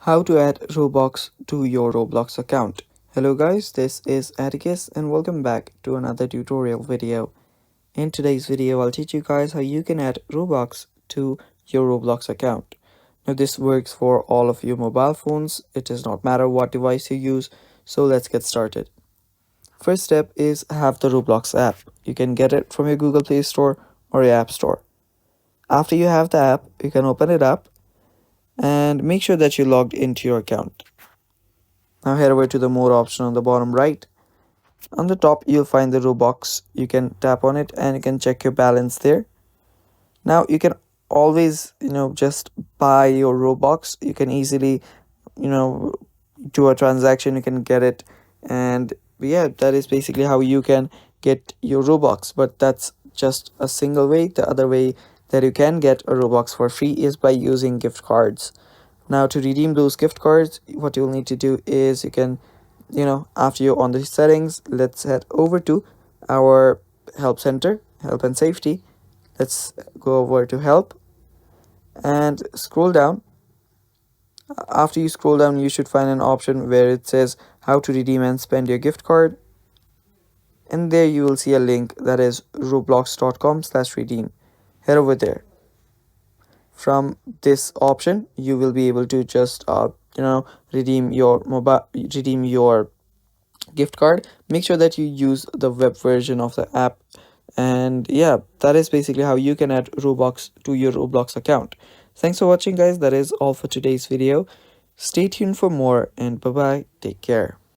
How to add Robux to your Roblox account. Hello guys, this is Atticus and welcome back to another tutorial video. In today's video, I'll teach you guys how you can add Robux to your Roblox account. Now this works for all of your mobile phones. It does not matter what device you use. So let's get started. First step is have the Roblox app. You can get it from your Google Play Store or your App Store. After you have the app, you can open it up and make sure that you're logged into your account. Now head over to the more option on the bottom right. On the top you'll find the Robux. You can tap on it and you can check your balance there. Now you can always just buy your Robux. You can easily do a transaction, you can get it, and yeah, that is basically how you can get your Robux. But that's just a single way. The other way that you can get a Robux for free is by using gift cards. Now to redeem those gift cards, what you'll need to do is you can after you're on the settings, let's head over to our help center, help and safety. Let's go over to help and scroll down. After you scroll down, you should find an option where it says how to redeem and spend your gift card, and there you will see a link that is roblox.com/redeem. Head over there. From this option you will be able to just redeem your gift card. Make sure that you use the web version of the app, and yeah, that is basically how you can add Robux to your Roblox account. Thanks for watching guys. That is all for today's video. Stay tuned for more, and bye bye, take care.